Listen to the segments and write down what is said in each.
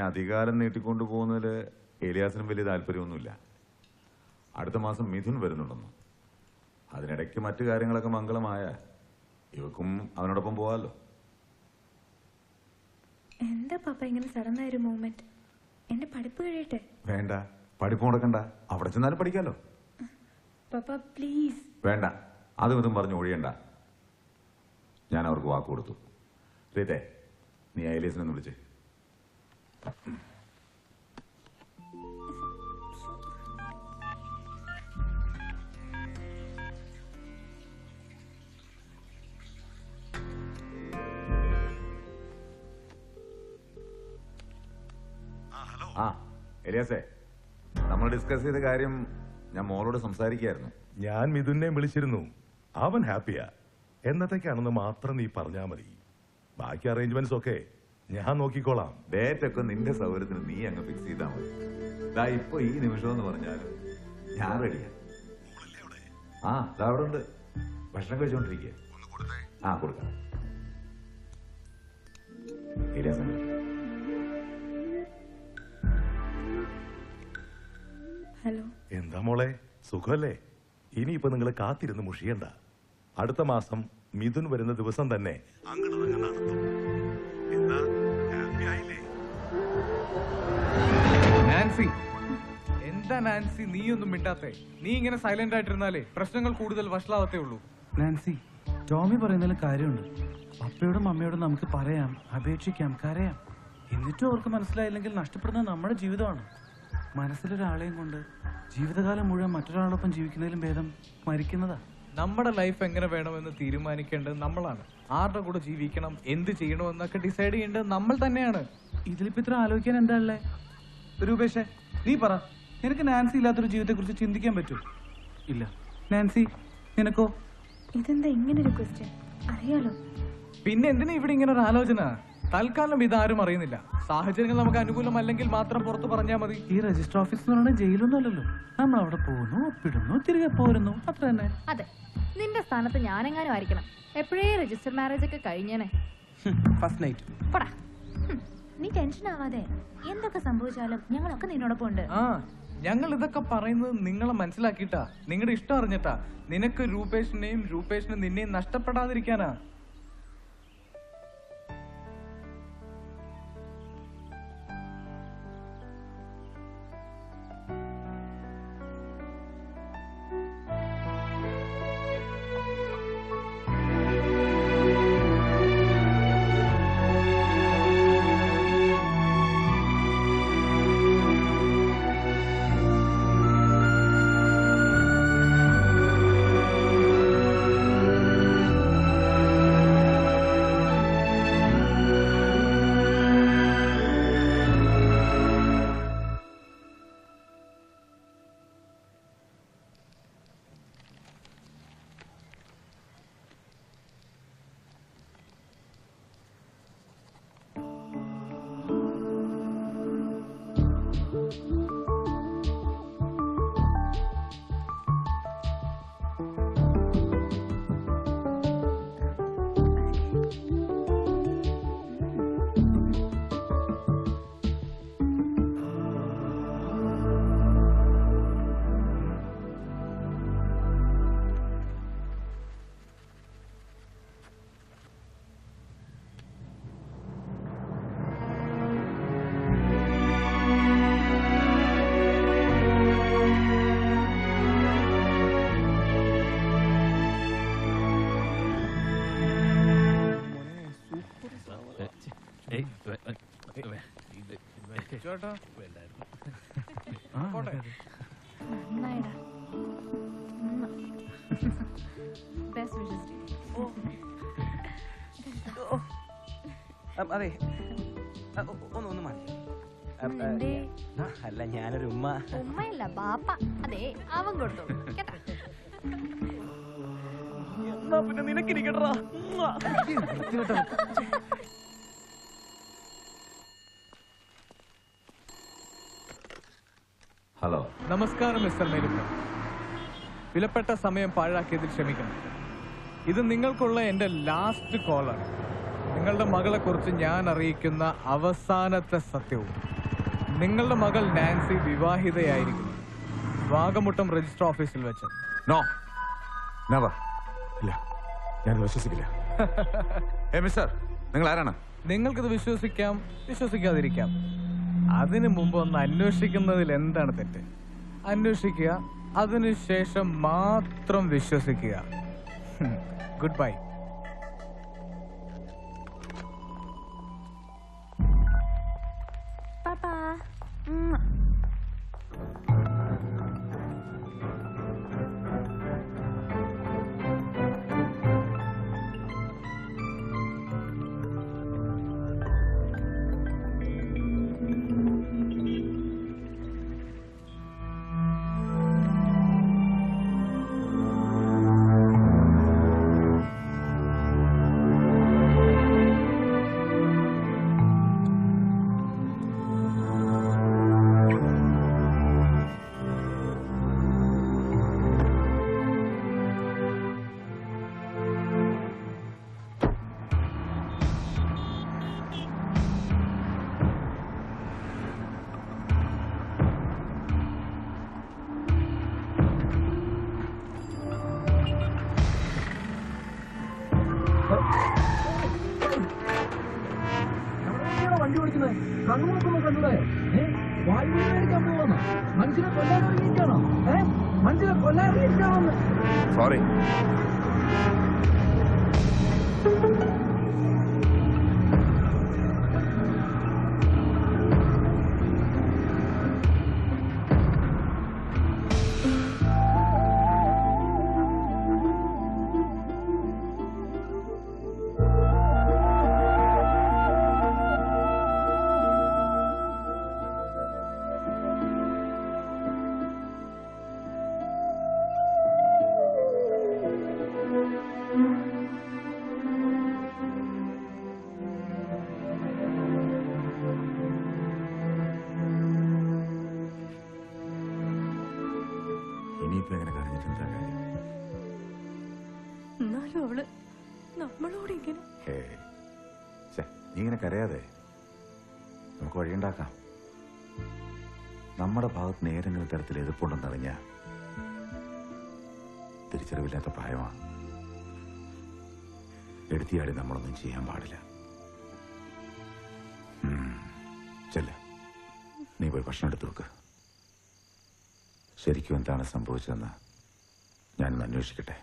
അധികാരം നീട്ടിക്കൊണ്ടു പോകുന്നതിൽ ഏലിയാസിനും വലിയ താല്പര്യമൊന്നുമില്ല. അടുത്ത മാസം മിഥുൻ വരുന്നുണ്ടെന്ന്. അതിനിടയ്ക്ക് മറ്റു കാര്യങ്ങളൊക്കെ മംഗളമായ ഇവക്കും അവനോടൊപ്പം പോവാമല്ലോ. എന്താ പാപ്പ ഇങ്ങനെ സഡൻ ആയൊരു മൂവ്മെന്റ്? എന്റെ പഠിപ്പ് കഴിയട്ടെ. വേണ്ട, പഠിപ്പ് മുടക്കണ്ട, അവിടെ ചെന്നാലും പഠിക്കാലോ. പാപ്പ പ്ലീസ്. വേണ്ട, അതും ഇതും പറഞ്ഞു ഒഴിയണ്ട. ഞാൻ അവർക്ക് വാക്ക് കൊടുത്തു. റീത്തെ, നീ ഏലിയസിനെ വിളിച്ചേ. ആ എലിയാസേ, നമ്മൾ ഡിസ്കസ് ചെയ്ത കാര്യം ഞാൻ മോളോട് സംസാരിക്കുകയായിരുന്നു. ഞാൻ മിഥുനെ വിളിച്ചിരുന്നു. അവൻ ഹാപ്പിയാ. എന്നത്തേക്കാണെന്ന് മാത്രം നീ പറഞ്ഞാ മതി. ബാക്കി അറേഞ്ച്മെന്റ്സ് ഒക്കെ ഞാൻ നോക്കിക്കോളാം. ഡേറ്റ് ഒക്കെ നിന്റെ സൗകര്യത്തിന് നീ അങ്ങ് ഫിക്സ് ചെയ്താൽ മതി. ഇതാ ഇപ്പൊ ഈ നിമിഷം എന്ന് പറഞ്ഞാലും ഞാൻ റെഡിയാ. ആ ഇതാ അവിടെ ഉണ്ട്, ഭക്ഷണം കഴിച്ചോണ്ടിരിക്കുക. ആ കൊടുക്കാം. ഹലോ. എന്താ മോളെ, സുഖല്ലേ? ഇനിയിപ്പോ നിങ്ങൾ കാത്തിരുന്ന് മുഷിയണ്ട. അടുത്ത മാസം മിഥുൻ വരുന്ന ദിവസം തന്നെ നാൻസി, എന്താ നാൻസി നീയൊന്നും മിണ്ടാത്തെ? നീ ഇങ്ങനെ സൈലന്റ് ആയിട്ടിരുന്നാലേ പ്രശ്നങ്ങൾ കൂടുതൽ വഷളാവത്തേ ഉള്ളൂ. നാൻസി, ടോമി പറയുന്നതിൽ കാര്യമുണ്ട്. പപ്പയോടും അമ്മയോടും നമുക്ക് പറയാം, അപേക്ഷിക്കാം, കരയാം. എന്നിട്ടും അവർക്ക് മനസ്സിലായില്ലെങ്കിൽ നഷ്ടപ്പെടുന്നത് നമ്മുടെ ജീവിതമാണ്. മനസ്സിലൊരാളെയും കൊണ്ട് ജീവിതകാലം മുഴുവൻ മറ്റൊരാളോടൊപ്പം ജീവിക്കുന്നതിലും ഭേദം മരിക്കുന്നതാ. നമ്മുടെ ലൈഫ് എങ്ങനെ വേണമെന്ന് തീരുമാനിക്കേണ്ടത് നമ്മളാണ്. ആരുടെ കൂടെ ജീവിക്കണം, എന്ത് ചെയ്യണമെന്നൊക്കെ ഡിസൈഡ് ചെയ്യേണ്ടത് നമ്മൾ തന്നെയാണ്. ഇതിലിപ്പോ ഇത്ര ആലോചിക്കാൻ എന്താ ഉള്ളേ? രൂപേഷേ, നീ പറ, നിനക്ക് നാൻസി ഇല്ലാത്തൊരു ജീവിതത്തെ കുറിച്ച് ചിന്തിക്കാൻ പറ്റൂ? ഇല്ല. നാൻസി, നിനക്കോ? ഇതെന്താ ഇങ്ങനൊരു ക്വസ്റ്റ്യൻ? അറിയാലോ. പിന്നെ എന്തിനാ ഇവിടെ ഇങ്ങനെ ഒരു ആലോചന? തൽക്കാലം ഇതാരും അറിയുന്നില്ല. സാഹചര്യങ്ങൾ നമുക്ക് അനുകൂലമല്ലെങ്കിൽ മാത്രം പുറത്തു പറഞ്ഞാൽ മതി. ഈ രജിസ്റ്റർ ഓഫീസ് എന്ന് പറയുന്നത് ജയിലൊന്നും അല്ലല്ലോ. നമ്മൾ അവിടെ പോകുന്നു, ഒപ്പിടുന്നു, തിരികെ പോരുന്നു, അത്ര തന്നെ. അതെ, നിന്റെ സ്ഥാനത്ത് ഞാനെങ്ങാനും ആയിരിക്കണം. എപ്പോഴേ രജിസ്റ്റർ മാരേജ് ഒക്കെ കഴിഞ്ഞേനെ. First night. പോടാ. നീ ടെൻഷൻ ആവാതെ, എന്തൊക്കെ സംഭവിച്ചാലും ഞങ്ങളൊക്കെ നിന്നോടൊപ്പം ഉണ്ട്. ആ, ഞങ്ങൾ ഇതൊക്കെ പറയുന്നത് നിങ്ങളെ മനസ്സിലാക്കിയിട്ടാ, നിങ്ങളുടെ ഇഷ്ടം അറിഞ്ഞിട്ടാ. നിനക്ക് രൂപേഷിനെയും രൂപേഷിന് നിന്നെയും നഷ്ടപ്പെടാതിരിക്കാനാ. അതെ, ഒന്നും മതി. അല്ല, ഞാനൊരു ഉമ്മയല്ല ബാപ്പ. അതെ, അവൻ കൊടുത്തു കേട്ടാ. എന്നാ പിന്നെ നിനക്കിരിക്കട്ടാ. ഹലോ. നമസ്കാരം മിസ്റ്റർ നെരുപ്പൻ. വിലപ്പെട്ട സമയം പാഴാക്കിയതിൽ ക്ഷമിക്കണം. ഇത് നിങ്ങൾക്കുള്ള എന്റെ ലാസ്റ്റ് കോളാണ്. നിങ്ങളുടെ മകളെ കുറിച്ച് ഞാൻ അറിയിക്കുന്ന അവസാനത്തെ സത്യവും. നിങ്ങളുടെ മകൾ നാൻസി വിവാഹിതയായിരിക്കുന്നു. വാഗമുട്ടം രജിസ്റ്റർ ഓഫീസിൽ വെച്ച്. No never. ഇല്ല, ഞാൻ വിശ്വസിക്കില്ല. മിസ്റ്റർ, നിങ്ങൾ ആരാണ്? നിങ്ങൾക്കിത് വിശ്വസിക്കാം, വിശ്വസിക്കാതിരിക്കാം. അതിനു മുമ്പ് ഒന്ന് അന്വേഷിക്കുന്നതിൽ എന്താണ് തെറ്റ്? അന്വേഷിക്കുക, അതിനുശേഷം മാത്രം വിശ്വസിക്കുക. Good bye. പാപ്പാ. വണ്ടി ഓടിക്കുന്നത് കണ്ണുനോക്കുന്നു കണ്ടൂടെ? വായുവിനടിക്കാൻ പോവാന്ന് മനുഷ്യനെ കൊല്ലാനിറങ്ങിയിരിക്കാണോ? മനുഷ്യനെ കൊല്ലാനിറങ്ങിയിരിക്കാണോന്ന്? സോറി. ഇനിയിപ്പോ എങ്ങനെ കരഞ്ഞിട്ടെന്താ കാര്യം? എന്നാലും അവള് നമ്മളോട് ഇങ്ങനെ. നീ ഇങ്ങനെ കരയാതെ, നമുക്ക് വഴിയുണ്ടാക്കാം. നമ്മുടെ ഭാഗത്ത് നിന്ന് ഏതെങ്കിലും തരത്തിൽ എതിർപ്പുണ്ടെന്നറിഞ്ഞ തിരിച്ചറിവില്ലാത്ത പ്രായമാണ്. എടുത്തിയാടി നമ്മളൊന്നും ചെയ്യാൻ പാടില്ല. ചെല്ല, നീ പോയി ഭക്ഷണം എടുത്തു വെക്ക്. ശരിക്കും എന്താണ് സംഭവിച്ചതെന്ന് ഞാനൊന്ന് അന്വേഷിക്കട്ടെ.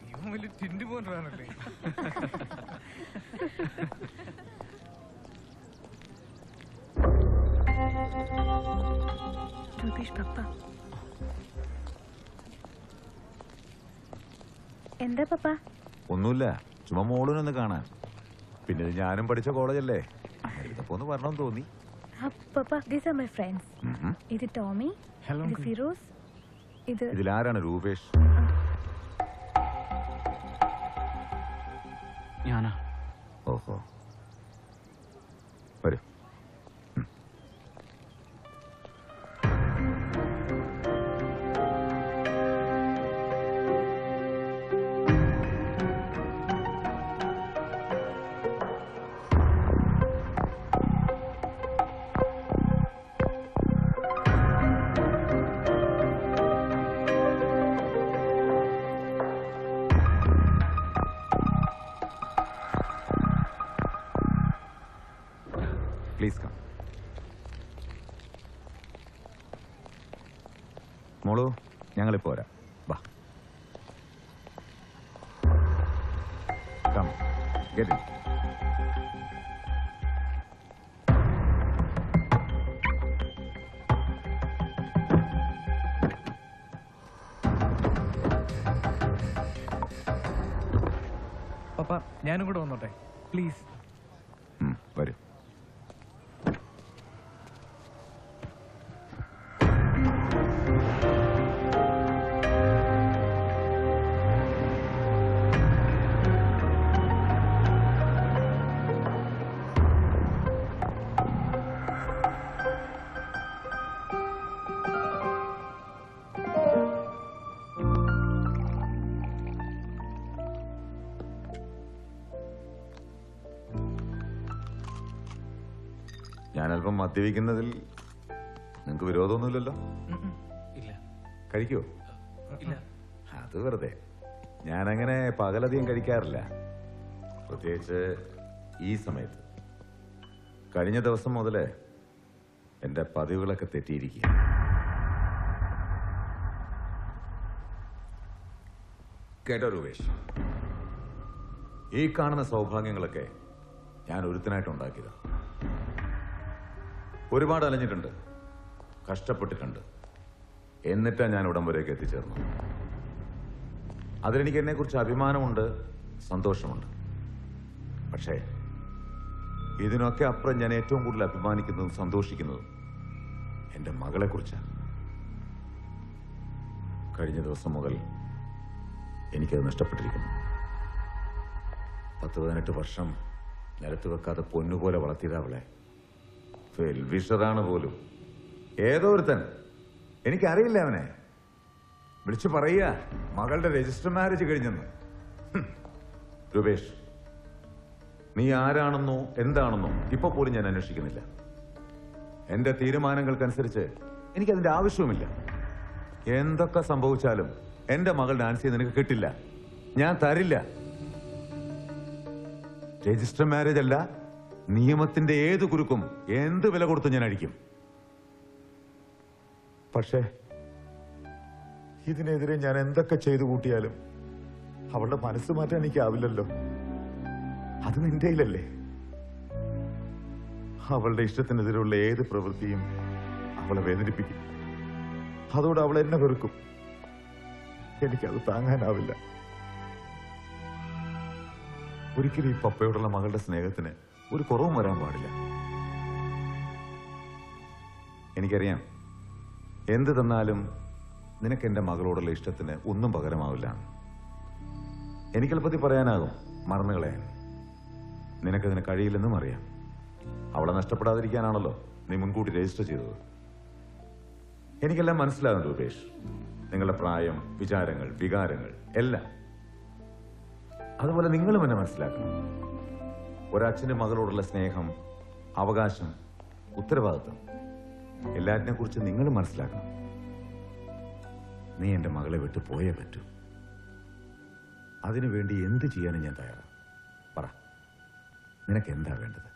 ഇവൻ വലിയ ടിൻഡു പോകാനല്ലേ? എന്താ പപ്പ? ഒന്നുമില്ല, ചുമ്മാ മോളിനൊന്ന് കാണാൻ. പിന്നെ ഇത് ഞാനും പഠിച്ച കോളേജല്ലേ, ഇതപ്പോ ഒന്ന് വരണമെന്ന് തോന്നി. പപ്പ, these are my friends. ഇത് ടോമി, ഇത് ഫിറോസ്, ഇതിലാരാണ് രൂപേഷ്? ഞാനാ. ഓഹോ, വരൂ. Please come. മോളു, ഞങ്ങളിപ്പോ വരാം. വാ, കം, ഗെറ്റ് ഇൻ. പപ്പ, ഞാനും കൂടെ വന്നോട്ടെ പ്ലീസ്? വരൂ. ഞാനല്പം മദ്യപിക്കുന്നതിൽ നിങ്ങൾക്ക് വിരോധമൊന്നുമില്ലല്ലോ? ഇല്ല. കഴിക്കോ? ഇല്ല. അത് വെറുതെ. ഞാനങ്ങനെ പകലധികം കഴിക്കാറില്ല, പ്രത്യേകിച്ച് ഈ സമയത്ത്. കഴിഞ്ഞ ദിവസം മുതലേ എന്റെ പതിവുകളൊക്കെ തെറ്റിയിരിക്കുക. കേട്ടോ രൂപേഷ്, ഈ കാണുന്ന സൗഭാഗ്യങ്ങളൊക്കെ ഞാൻ ഒരുത്തനായിട്ട് ഉണ്ടാക്കിയതാണ്. ഒരുപാട് അലഞ്ഞിട്ടുണ്ട്, കഷ്ടപ്പെട്ടിട്ടുണ്ട്, എന്നിട്ടാ ഞാൻ ഇവിടം വരെയൊക്കെ എത്തിച്ചേർന്നു. അതിലെനിക്ക് എന്നെക്കുറിച്ച് അഭിമാനമുണ്ട്, സന്തോഷമുണ്ട്. പക്ഷേ ഇതിനൊക്കെ അപ്പുറം ഞാൻ ഏറ്റവും കൂടുതൽ അഭിമാനിക്കുന്നതും സന്തോഷിക്കുന്നതും എന്റെ മകളെക്കുറിച്ചാണ്. കഴിഞ്ഞ ദിവസം മുതൽ എനിക്കത് നഷ്ടപ്പെട്ടിരിക്കുന്നു. 10-18 വർഷം നിലത്ത് വെക്കാതെ പൊന്നുപോലെ വളർത്തിയതാവളെ. വെൽവിഷറാണ് പോലും. ഏതോ ഒരുത്തൻ, എനിക്കറിയില്ല അവനെ, വിളിച്ചു പറയുക മകളുടെ രജിസ്റ്റർ മാരേജ് കഴിഞ്ഞെന്ന്. രൂപേഷ്, നീ ആരാണെന്നോ എന്താണെന്നോ ഇപ്പൊ പോലും ഞാൻ അന്വേഷിക്കുന്നില്ല. എന്റെ തീരുമാനങ്ങൾക്കനുസരിച്ച് എനിക്കതിന്റെ ആവശ്യവുമില്ല. എന്തൊക്കെ സംഭവിച്ചാലും എന്റെ മകൾ നാൻസിയെ നിനക്ക് കിട്ടില്ല, ഞാൻ തരില്ല. രജിസ്റ്റർ മാരേജ് അല്ല, നിയമത്തിന്റെ ഏത് കുരുക്കും എന്ത് വില കൊടുത്ത് ഞാൻ അടിക്കും. പക്ഷേ ഇതിനെതിരെ ഞാൻ എന്തൊക്കെ ചെയ്തു കൂട്ടിയാലും അവളുടെ മനസ്സ് മാറ്റാൻ എനിക്കാവില്ലല്ലോ. അത് നിന്റെ കയ്യിലല്ലേ. അവളുടെ ഇഷ്ടത്തിനെതിരെയുള്ള ഏത് പ്രവൃത്തിയും അവളെ വേദനിപ്പിക്കും. അതോടെ അവൾ എന്നെ വെറുക്കും. എനിക്കത് താങ്ങാനാവില്ല. ഒരിക്കലും ഈ പപ്പയോടുള്ള മകളുടെ സ്നേഹത്തിന് ഒരു കുറവും വരാൻ പാടില്ല. എനിക്കറിയാം, എന്ത് തന്നാലും നിനക്ക് എന്റെ മകളോടുള്ള ഇഷ്ടത്തിന് ഒന്നും പകരമാവില്ല. എനിക്കെളുപ്പത്തിൽ പറയാനാകും, മറന്നു കളയാൻ. നിനക്കതിന് കഴിയില്ലെന്നും അറിയാം. അവളെ നഷ്ടപ്പെടാതിരിക്കാനാണല്ലോ നീ മുൻകൂട്ടി രജിസ്റ്റർ ചെയ്തത്. എനിക്കെല്ലാം മനസ്സിലാകും രൂപേഷ്, നിങ്ങളുടെ പ്രായം, വിചാരങ്ങൾ, വികാരങ്ങൾ എല്ലാം. അതുപോലെ നിങ്ങളും എന്നെ മനസ്സിലാക്കണം. ഒരച്ഛന്റെ മകളോടുള്ള സ്നേഹം, അവകാശം, ഉത്തരവാദിത്വം എല്ലാറ്റിനെ കുറിച്ച് നിങ്ങളും മനസ്സിലാക്കണം. നീ എന്റെ മകളെ വിട്ടു പോയേ പറ്റൂ. അതിനുവേണ്ടി എന്ത് ചെയ്യാനും ഞാൻ തയ്യാറാണ്. പറ, നിനക്ക് എന്താ വേണ്ടത്?